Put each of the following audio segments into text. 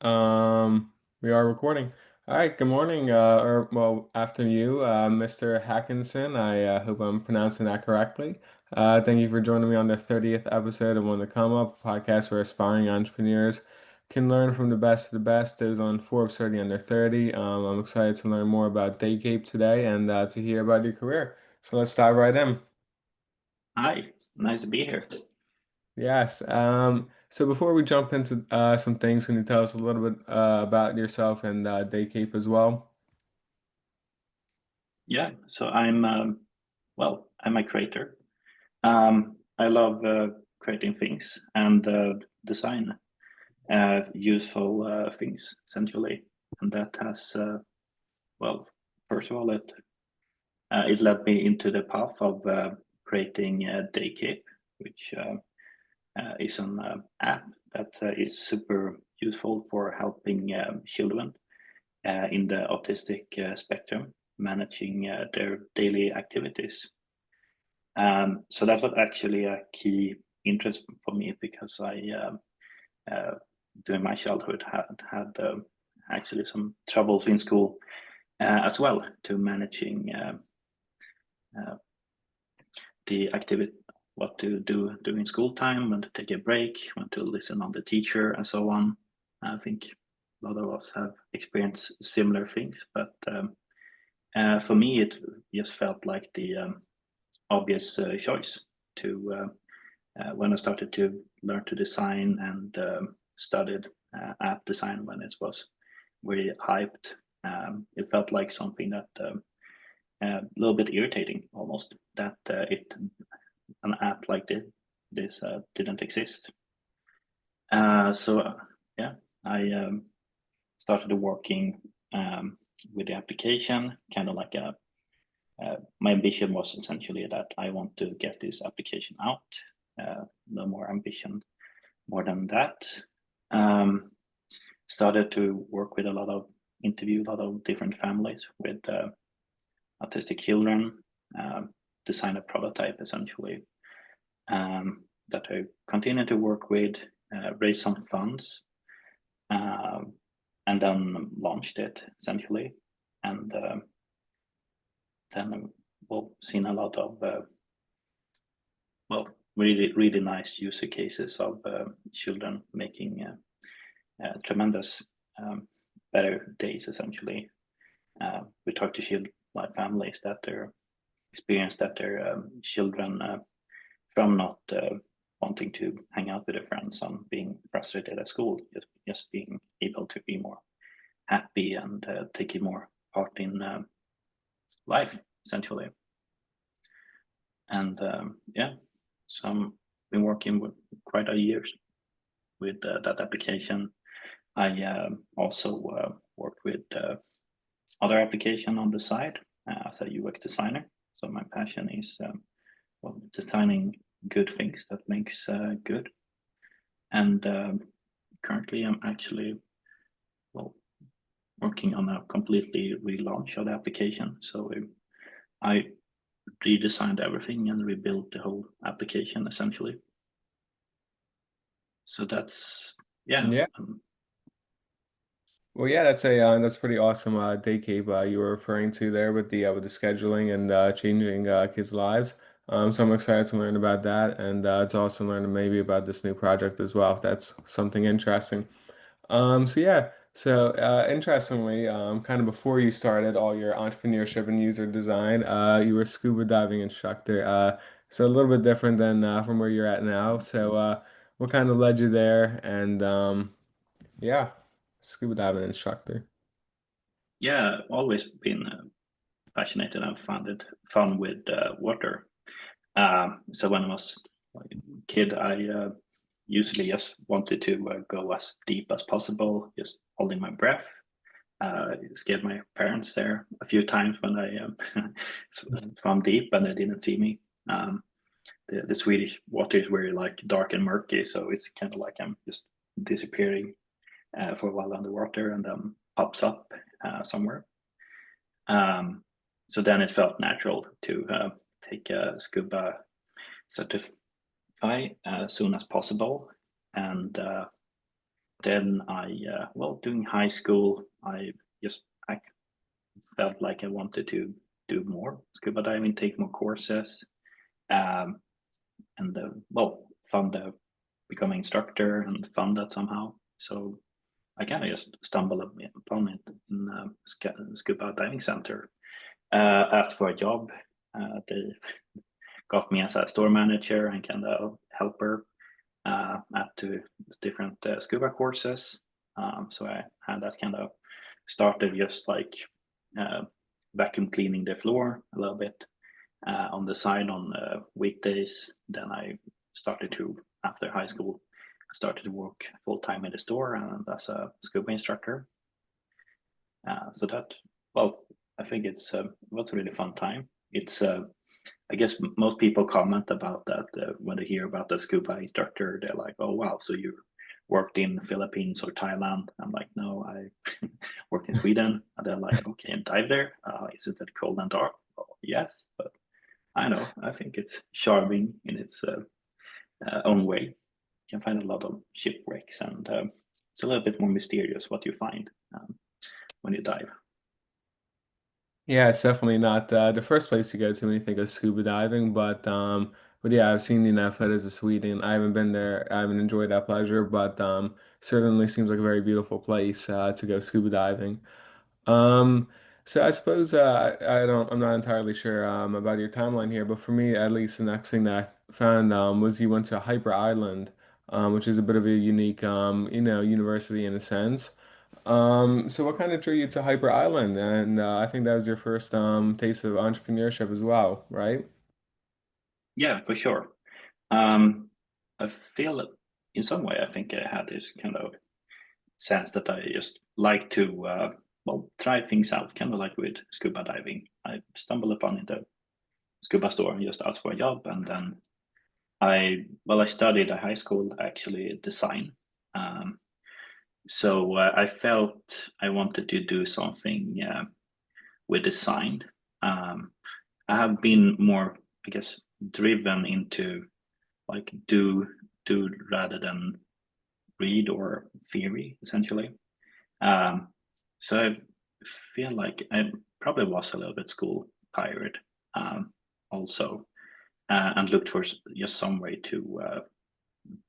We are recording. All right, good morning, or well, after you, Mr. Hakånson. I hope I'm pronouncing that correctly. Thank you for joining me on the 30th episode of On the Come Up, a podcast where aspiring entrepreneurs can learn from the best of the best, those on Forbes 30 under 30. I'm excited to learn more about DayCape today and to hear about your career. So let's dive right in. Hi, nice to be here. Yes. So before we jump into some things, can you tell us a little bit about yourself and DayCape as well? Yeah, so I'm a creator. I love creating things and design useful things essentially, and that has well, first of all, it led me into the path of creating DayCape, which is an app that is super useful for helping children in the autistic spectrum, managing their daily activities. So that was actually a key interest for me because uh, during my childhood, had actually some troubles in school as well to managing uh, the activity, what to do during school time, when to take a break, when to listen on the teacher, and so on. I think a lot of us have experienced similar things, but for me, it just felt like the obvious choice to when I started to learn to design and studied app design when it was really hyped. It felt like something that a little bit irritating almost that it an app like this didn't exist. So yeah, I started working with the application, kind of like a my ambition was essentially that I want to get this application out. No more ambition more than that. Um, Started to work with interview a lot of different families with autistic children, design a prototype essentially that I continue to work with, raise some funds, um, and then launched it essentially. And then we've seen a lot of really nice user cases of children making tremendous better days essentially. We talk to children like families that their experience that their children from not wanting to hang out with their friends and being frustrated at school, just being able to be more happy and taking more part in life essentially. And yeah, so I've been working with quite a years with that application. I also work with other application on the side as a UX designer. So my passion is designing good things that makes good. And currently, I'm actually well working on a completely relaunch of the application. So I redesigned everything and rebuilt the whole application essentially. So that's yeah. Yeah. Well, yeah, that's pretty awesome day cape you were referring to there with the scheduling and changing kids' lives. So I'm excited to learn about that and to also learn maybe about this new project as well, if that's something interesting. So yeah, so interestingly, kind of before you started all your entrepreneurship and user design, you were a scuba diving instructor. So a little bit different than from where you're at now. So what kind of led you there? And yeah, scuba diving instructor. Yeah, always been passionate and I've found it fun with water. So when I was a kid, I usually just wanted to go as deep as possible, just holding my breath. Scared my parents there a few times when I swam deep and they didn't see me. Um, the Swedish water is very like dark and murky, so it's kind of like I'm just disappearing for a while underwater and then pops up somewhere. Um, so then it felt natural to take a scuba certify as soon as possible. And then during high school, I felt like I wanted to do more scuba diving, take more courses, um, and found becoming instructor and found that somehow. So I kind of just stumbled upon it in scuba diving center. Asked for a job. They got me as a store manager and kind of helper at two different scuba courses. So I had that kind of started just like uh, vacuum cleaning the floor a little bit on the side on weekdays. Then I started to, after high school, I started to work full time in the store and as a scuba instructor. So that, well, I think it was a really fun time. It's I guess most people comment about that when they hear about the scuba instructor. They're like, "Oh wow, so you worked in Philippines or Thailand?" I'm like, "No, I worked in Sweden." And they're like, "Okay, and dive there? Isn't it cold and dark?" Well, yes, but I know. I think it's charming in its own way. You can find a lot of shipwrecks, and it's a little bit more mysterious what you find when you dive. Yeah, it's definitely not the first place to go to when you think of scuba diving, but yeah, I've seen the enough photos of Sweden. I haven't been there. I haven't enjoyed that pleasure, but certainly seems like a very beautiful place to go scuba diving. Um, so I suppose I'm not entirely sure about your timeline here, but for me, at least, the next thing that I found was you went to Hyper Island, which is a bit of a unique, university in a sense. So what kind of drew you to Hyper Island? And I think that was your first taste of entrepreneurship as well, right? Yeah, for sure. Um, I feel that in some way I think I had this kind of sense that I just like to try things out, kind of like with scuba diving. I stumbled upon it at scuba store and just asked for a job, and then I studied at high school actually design. Um, so I felt I wanted to do something with design. Um, I have been more, I guess, driven into like do rather than read or theory essentially. Um, so I feel like I probably was a little bit school tired also, and looked for just some way to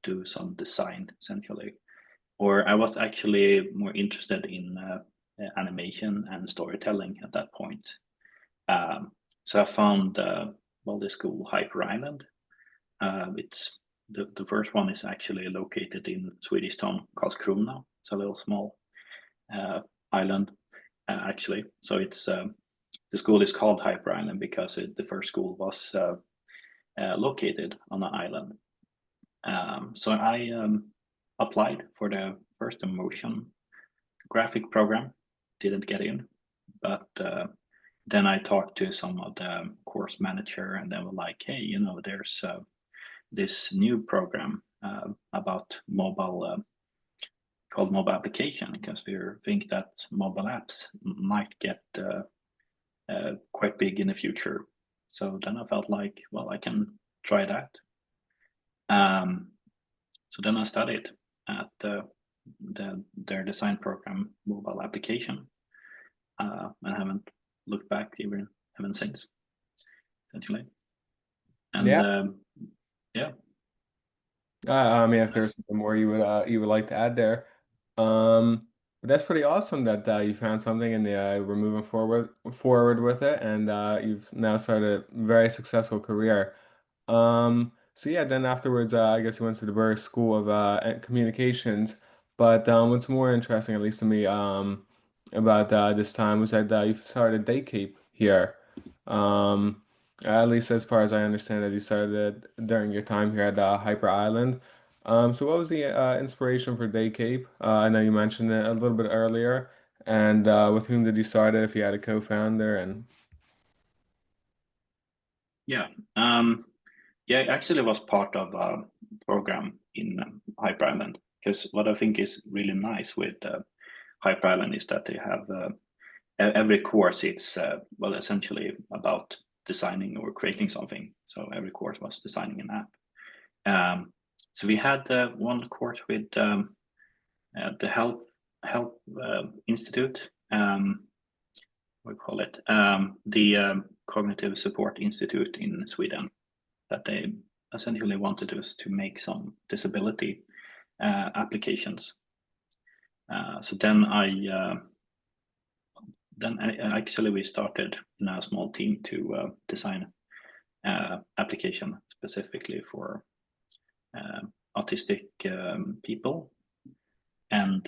do some design essentially. Or I was actually more interested in animation and storytelling at that point. Um, so I found the school Hyper Island. It's the first one is actually located in Swedish town Karlskrona. It's a little small uh, island actually. So it's the school is called Hyper Island because the first school was located on an island. So I applied for the first motion graphic program, didn't get in, but then I talked to some of the course manager, and they were like, "Hey, there's this new program about mobile." Called mobile application because we think that mobile apps might get quite big in the future. So then I felt like, well, I can try that. Um, so then I studied at their design program, mobile application, and haven't looked back even since, essentially. And Yeah. yeah, I mean, if there's something more you would like to add there, but that's pretty awesome that you found something and we're moving forward with it, and you've now started a very successful career. So yeah, then afterwards, I guess you went to the Berghs School of Communications. But what's more interesting, at least to me, about this time was that you started DayCape here. Um, at least as far as I understand that you started it during your time here at Hyper Island. So what was the inspiration for DayCape? I know you mentioned it a little bit earlier. And with whom did you start it? If you had a co-founder and yeah, um, yeah. It actually was part of a program in Hyper Island because what I think is really nice with Hyper Island is that they have every course it's essentially about designing or creating something. So every course was designing an app. um, so we had one course with the Health Institute. We call it the Cognitive Support Institute in Sweden. That they essentially wanted us to make some disability applications. So then actually we started in a small team to design application specifically for autistic people, and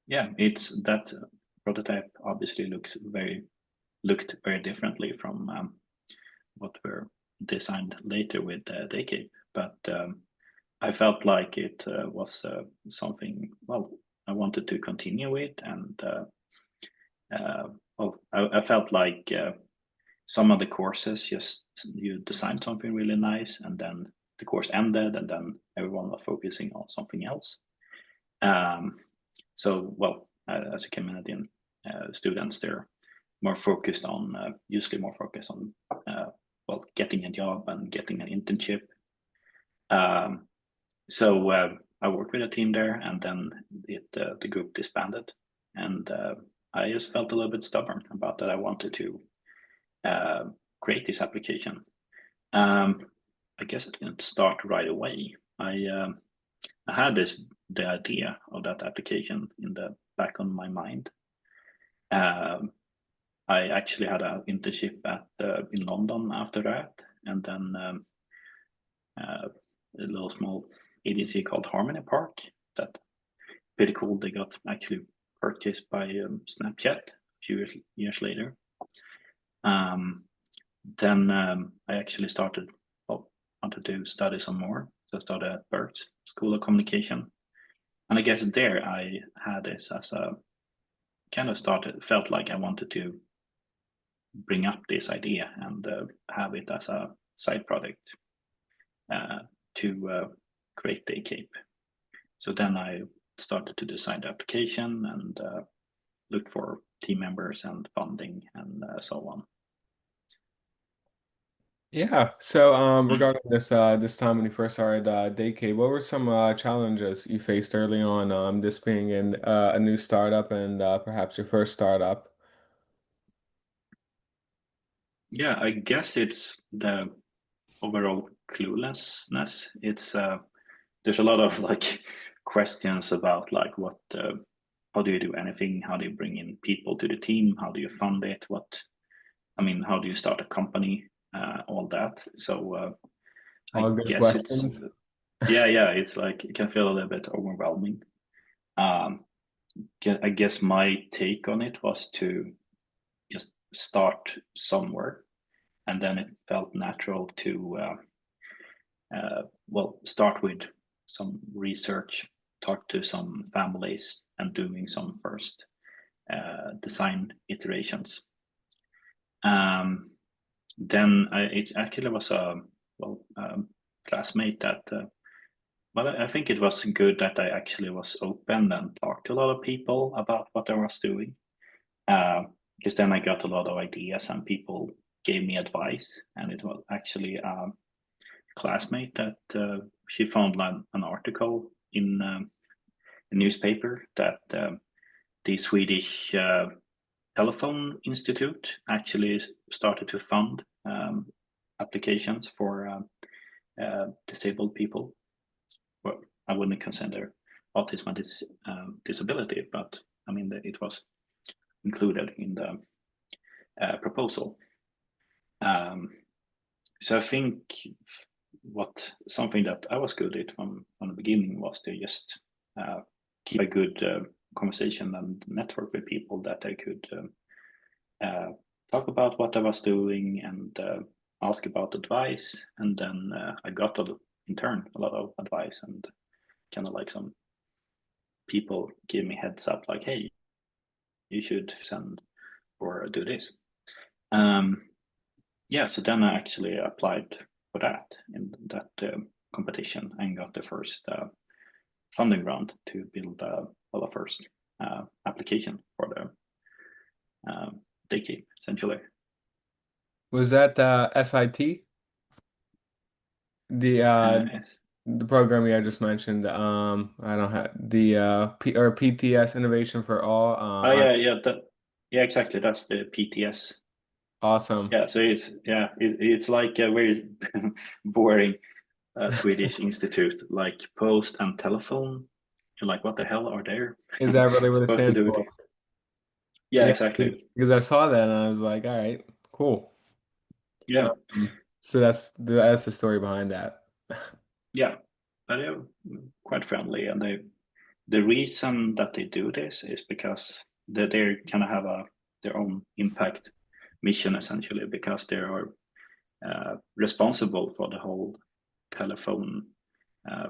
yeah, it's that prototype obviously looked very differently from what were designed later with DayCape, but I felt like it was something, well, I wanted to continue with, and well, I felt like some of the courses, just you designed something really nice, and then the course ended, and then everyone was focusing on something else. So, well, as you can imagine, students, they're more focused on, usually more focused on, well, getting a job and getting an internship. So I worked with a team there, and then the group disbanded, and I just felt a little bit stubborn about that. I wanted to create this application. I guess I didn't start right away. I had the idea of that application in the back of my mind. I actually had an internship in London after that, and then a little small agency called Harmony Park. That pretty cool. They got actually purchased by Snapchat a few years later. Then I actually started, well, wanted to study some more. So I started at Berghs School of Communication. And I guess there I had this as a kind of felt like I wanted to bring up this idea and have it as a side project to create DayCape. So then I started to design the application and look for team members and funding and so on. Yeah. So regarding this time when you first started DayCape, what were some challenges you faced early on? This being in a new startup and perhaps your first startup. Yeah, I guess it's the overall cluelessness. It's there's a lot of like questions about like what how do you do anything? How do you bring in people to the team? How do you fund it? How do you start a company? All that. So I All good guess it's questions. yeah, it's like it can feel a little bit overwhelming. Um, I guess my take on it was to just start somewhere, and then it felt natural to well, start with some research, talk to some families, and doing some first design iterations. Then it actually was a well classmate that. Well, I think it was good that I actually was open and talked to a lot of people about what I was doing, because then I got a lot of ideas and people gave me advice. And it was actually a classmate that she found an article in a newspaper that the Swedish Telephone Institute actually started to fund applications for disabled people. Well, I wouldn't consider autism a disability, but I mean, it was included in the proposal. So I think something that I was good at from the beginning was to just keep a good conversation and network with people that I could talk about what I was doing and ask about advice. And then I got in turn a lot of advice, and kind of like some people give me heads up like, hey, you should send or do this. Yeah, so then I actually applied for that in that competition and got the first funding round to build the first application for the DayCape, essentially. Was that SIT? The Yes. the program I just mentioned. I don't have the PTS Innovation for All. Oh yeah, exactly. That's the PTS. Awesome. Yeah, so it's like a very boring Swedish institute, like post and telephone. You're like, what the hell are they Is that really what it supposed to stands do? for? Yeah, Yeah, exactly. because I saw that and I was like, all right, cool. Yeah, So that's the story behind that. yeah, but they're quite friendly, and the reason that they do this is because they kind of have their own impact mission essentially, because they are responsible for the whole telephone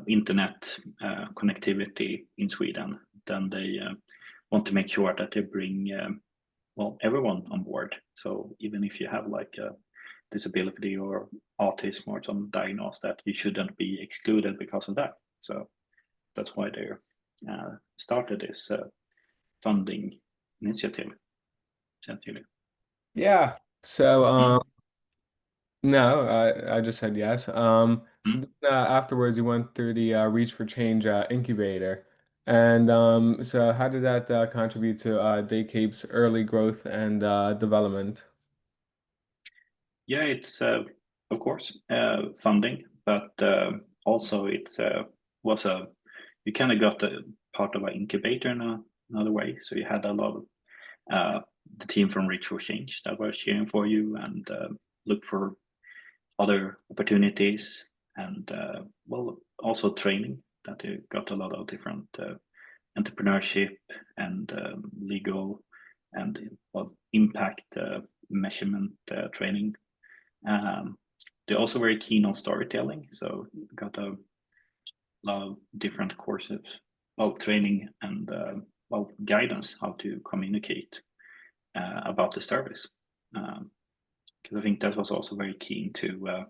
internet connectivity in Sweden. Then they want to make sure that they bring well everyone on board. So even if you have like a disability or autism or some diagnosed, that you shouldn't be excluded because of that. So that's why they started this funding initiative essentially. Yeah. So Mm. no, I just said yes. So Mm. then, afterwards, you went through the Reach for Change incubator, and so how did that contribute to DayCape's early growth and development? Yeah, it's of course funding, but also it's was a you kind of got a part of an incubator in another way. So you had a lot of the team from Reach for Change that were cheering for you and look for other opportunities, and well, also training that you got a lot of different entrepreneurship and legal and well, impact measurement training. They're also very keen on storytelling, so got a lot of different courses, well, training and well, guidance how to communicate about the service. Because I think that was also very keen to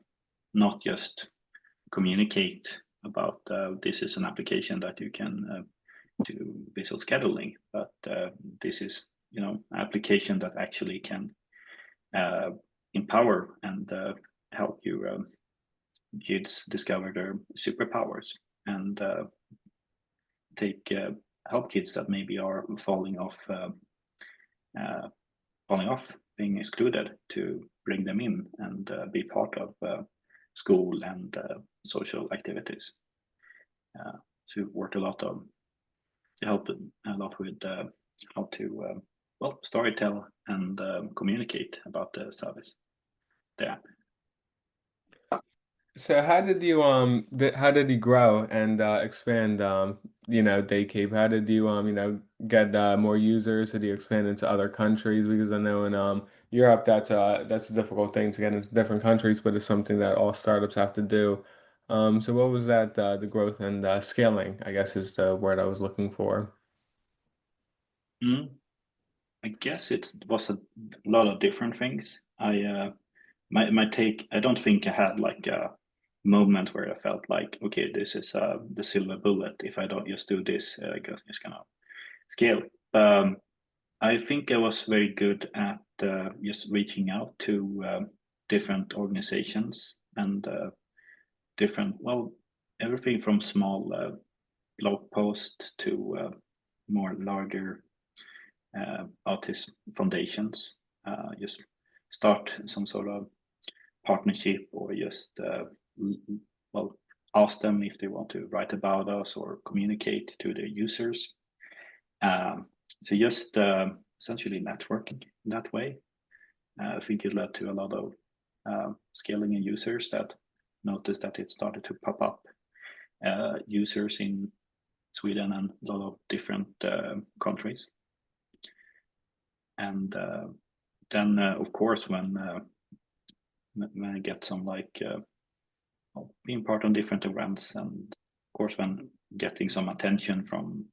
not just communicate about this is an application that you can do visual scheduling, but this is an application that actually can uh, empower and help you kids discover their superpowers and take help kids that maybe are uh, falling off, being excluded, to bring them in and be part of school and social activities. So worked a lot of help a lot with how to well storytell and communicate about the service, the app. So how did you grow and expand DayCape? How did you get more users? Did you expand into other countries? Because I know in Europe that's a difficult thing to get into different countries, but it's something that all startups have to do. So what was that the growth and scaling, I guess is the word I was looking for. Mm. I guess it was a lot of different things. My take. I don't think I had like a moment where I felt like, okay, this is the silver bullet. If I don't just do this, it's gonna scale. I think I was very good at just reaching out to different organizations and different, well, everything from small blog posts to more larger artist foundations. Just start some sort of partnership or just well ask them if they want to write about us or communicate to the users. So just essentially networking in that way. I think it led to a lot of scaling in users that noticed that it started to pop up users in Sweden and a lot of different countries. And then, of course, when I get some like being part of different events, and of course when getting some attention from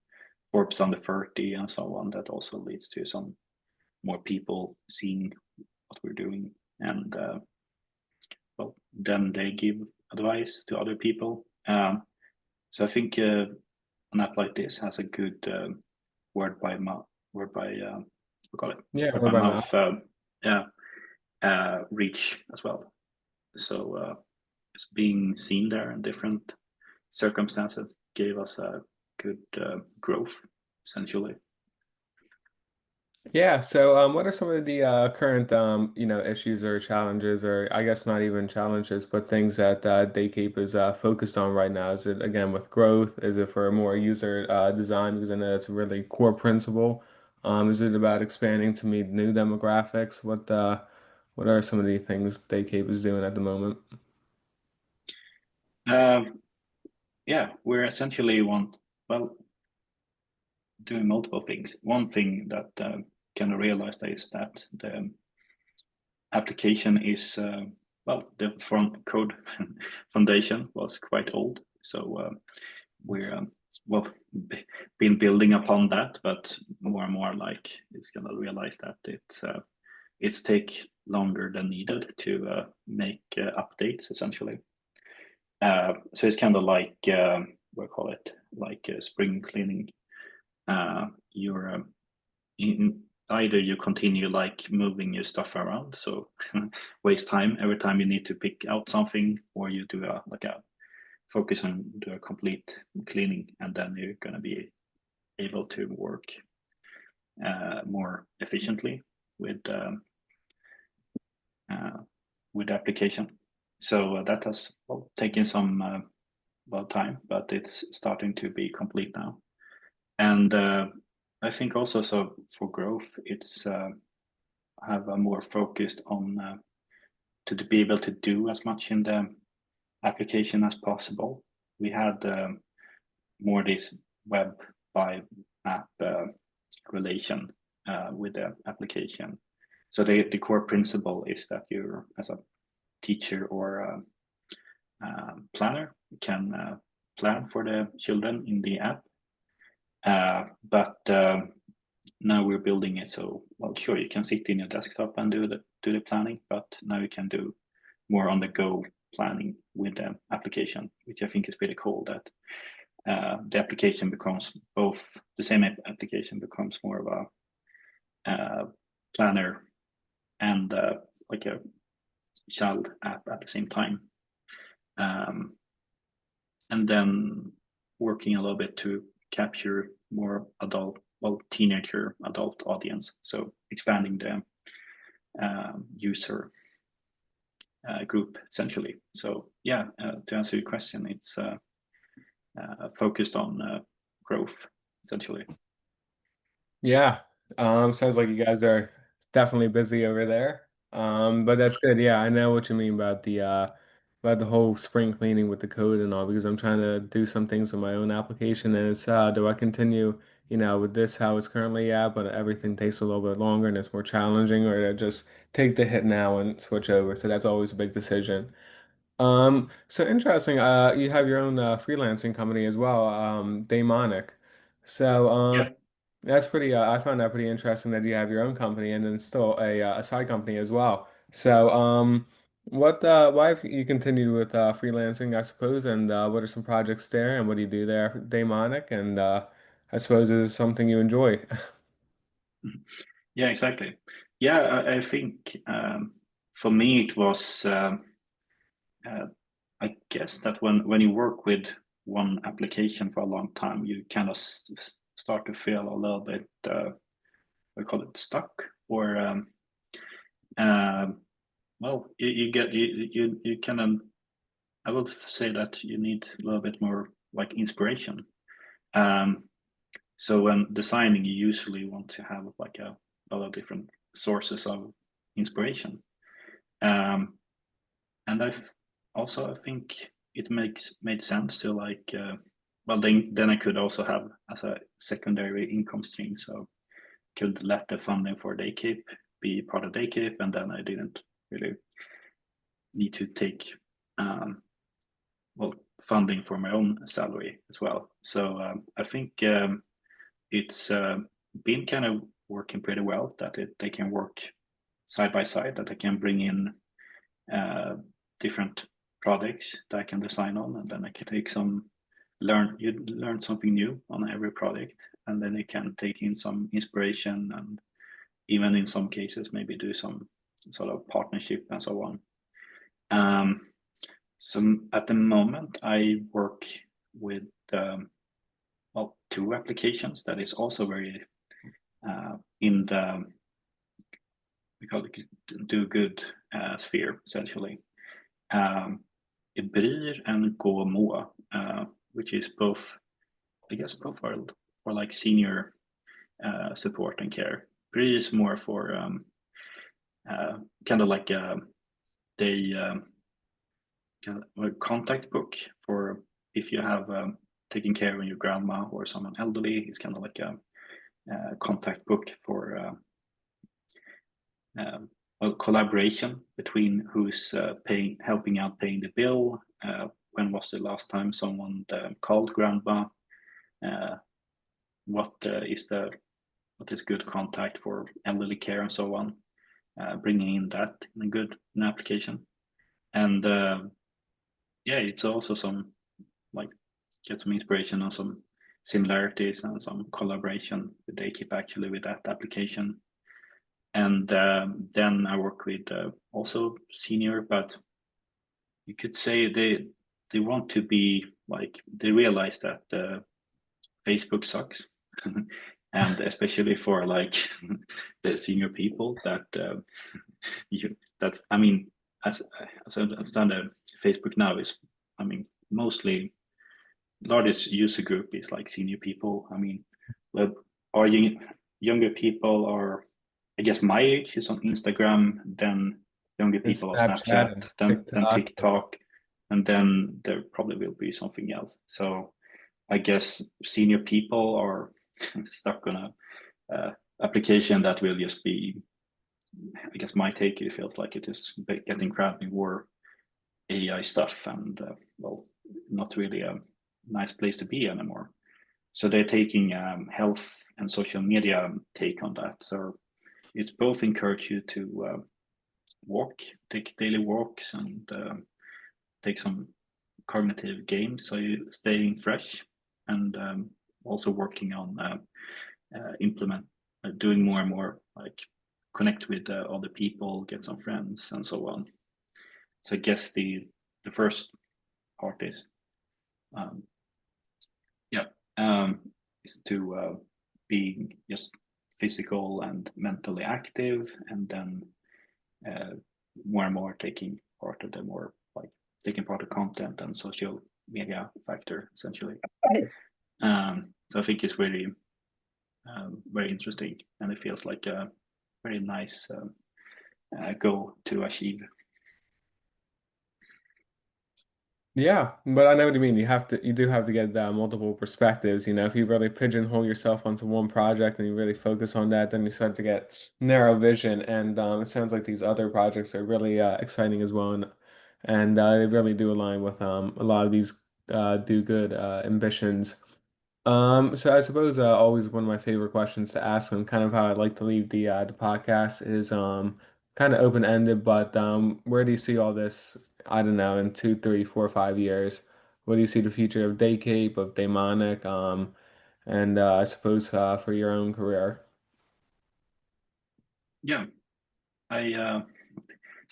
Forbes under 30 and so on, that also leads to some more people seeing what we're doing, and well, then they give advice to other people. So I think an app like this has a good word by mouth, word by we call it Yeah, word word by by mouth. mouth, yeah, reach as well. So it's being seen there in different circumstances gave us a good growth, essentially. Yeah, so what are some of the current issues or challenges, or I guess not even challenges, but things that DayCape is focused on right now? Is it again with growth? Is it for more user design? Because I know that's a really core principle. Is it about expanding to meet new demographics? What are some of the things DayCape is doing at the moment? Yeah, we're essentially doing multiple things. One thing that kind of realized is that the application is the front code foundation was quite old, so we're been building upon that, but more and more like it's gonna realize that it's take longer than needed to make updates essentially. So it's kind of like we call it like spring cleaning. You're either you continue like moving your stuff around, so waste time every time you need to pick out something, or you do a focus on do a complete cleaning, and then you're gonna be able to work more efficiently with the application. So that has taken some time, but it's starting to be complete now. And I think also so for growth, it's have a more focused on to be able to do as much in the application as possible. We had more this web by app relation with the application. So the core principle is that you, as a teacher or planner, can plan for the children in the app. But now we're building it so sure, you can sit in your desktop and do the planning, but now you can do more on the go planning with the application, which I think is pretty cool. That the application becomes both the same application becomes more of a planner and like a child app at the same time, and then working a little bit to capture more teenager adult audience, so expanding the user group essentially. So yeah, to answer your question, it's focused on growth essentially. Yeah. Sounds like you guys are definitely busy over there. But that's good. Yeah, I know what you mean about the whole spring cleaning with the code and all, because I'm trying to do some things with my own application, and it's do I continue, with this how it's currently at, but everything takes a little bit longer and it's more challenging, or to just take the hit now and switch over. So that's always a big decision. So interesting. You have your own freelancing company as well, Daymonic. So Yeah. that's pretty. I found that pretty interesting that you have your own company and then still a side company as well. So why have you continued with freelancing, I suppose, and what are some projects there, and what do you do there, Daymonic, and I suppose it is something you enjoy. Yeah, exactly. Yeah, I think for me it was uh, I guess that when you work with one application for a long time, you kind of start to feel a little bit we call it stuck, or uh, you kind of, I would say that you need a little bit more like inspiration. Um, so when designing, you usually want to have like a lot of different sources of inspiration. Um, and I think it made sense to like then I could also have as a secondary income stream, so could let the funding for DayCape be part of DayCape, and then I didn't really need to take um, funding for my own salary as well. So I think it's been kind of working pretty well, that they can work side by side, that I can bring in different projects that I can design on, and then I can take you learn something new on every project, and then you can take in some inspiration, and even in some cases maybe do some sort of partnership and so on. So at the moment I work with well, 2 applications that is also very in the, we call it do good sphere essentially. Bryr and Gå Må, which is both, I guess, both for like senior support and care. Bryr is more for kind of like a contact book for if you have taken care of your grandma or someone elderly. It's kind of like a contact book for well, collaboration between who's helping out paying the bill. When was the last time someone called grandma? What is good contact for elderly care and so on? Bringing in that in a good application, and yeah, it's also some like get some inspiration on some similarities and some collaboration with DayCape actually with that application. And then I work with also senior, but you could say they want to be like they realize that Facebook sucks, and especially for like the senior people that that I mean as I understand Facebook now is I mean mostly largest user group is like senior people. I mean, well, are younger people are I guess my age is on Instagram, then younger And people on Snapchat Snapchat, and then TikTok. TikTok, and then there probably will be something else. So I guess senior people are stuck on a application that will just be. I guess my take it feels like it is getting cramped with more AI stuff and well, not really a nice place to be anymore. So they're taking health and social media take on that. So it's both encourage you to take daily walks and take some cognitive games so you're staying fresh and also working on implement doing more and more like connect with other people, get some friends and so on. So I guess the first part is yeah is to being just physical and mentally active, and then more and more taking part of the more like taking part of content and social media factor essentially. So I think it's very very interesting, and it feels like a very nice goal to achieve. Yeah, but I know what you mean. You do have to get multiple perspectives. You know, if you really pigeonhole yourself onto one project and you really focus on that, then you start to get narrow vision. And it sounds like these other projects are really exciting as well, and they really do align with a lot of these do good ambitions. So I suppose always one of my favorite questions to ask, and kind of how I like to leave the podcast is kind of open-ended, but where do you see all this? I don't know, in 2, 3, 4, 5 years. What do you see the future of DayCape, of Daymonic, and I suppose for your own career? Yeah, I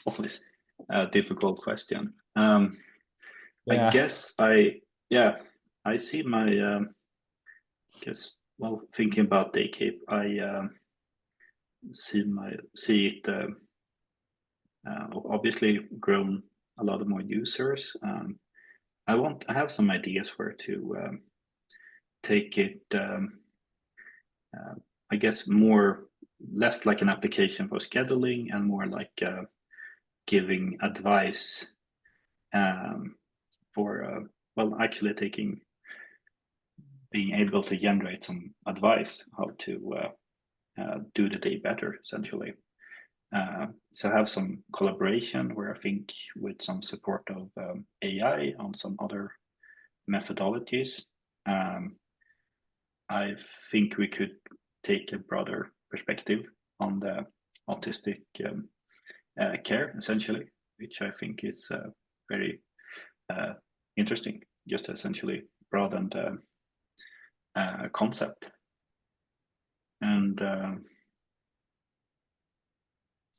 always a difficult question. I Yeah, guess yeah I see my guess well thinking about DayCape I see it obviously grown a lot of more users. I have some ideas where to take it. Uh, I guess more less like an application for scheduling and more like giving advice um, for well actually taking being able to generate some advice how to do the day better essentially. So have some collaboration where I think with some support of AI on some other methodologies, um, I think we could take a broader perspective on the autistic care essentially, which I think is very uh, interesting. Just essentially broaden the concept, and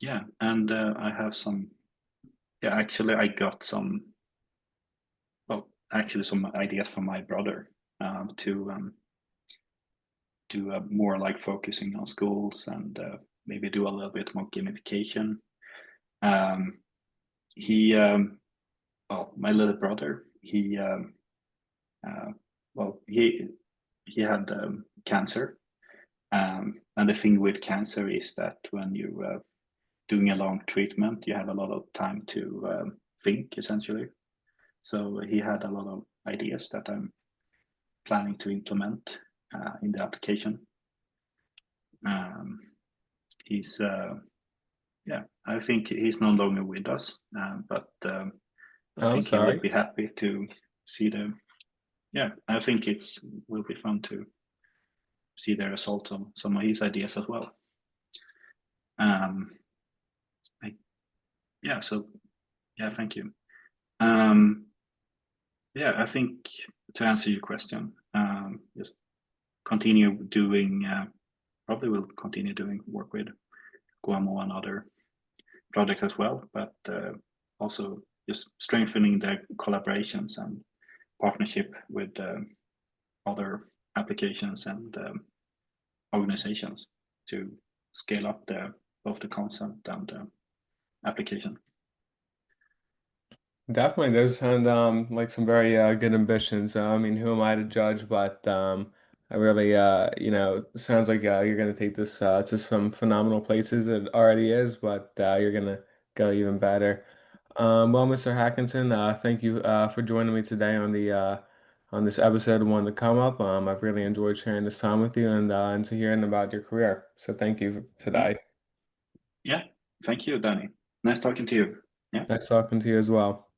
yeah, and I have some. Yeah, actually, I got some. Well, actually some ideas from my brother to do more like focusing on schools and maybe do a little bit more gamification. Um, he, well, my little brother, uh, well, he had cancer, and the thing with cancer is that when you doing a long treatment, you have a lot of time to think, essentially. So he had a lot of ideas that I'm planning to implement in the application. Um, he's yeah, I think he's no longer with us, but I Oh, I'm think he would sorry. be happy to see the. Yeah, I think it's will be fun to see the result of some of his ideas as well. Um, I, yeah, so yeah, thank you. Um, yeah, I think to answer your question, just continue doing. Probably will continue doing work with Guamo and other projects as well, but also just strengthening the collaborations and partnership with other applications and organizations to scale up both the concept and the application. Definitely does sound like some very good ambitions. I mean, who am I to judge? But I really, sounds like you're going to take this to some phenomenal places. It already is, but you're going to go even better. Well, Mr. Hackinson, thank you for joining me today on this episode of One to Come Up. I've really enjoyed sharing this time with you and to hearing about your career. So thank you for Yeah, today. yeah. Thank you, Danny. Nice talking to you. Yeah. Nice talking to you as well.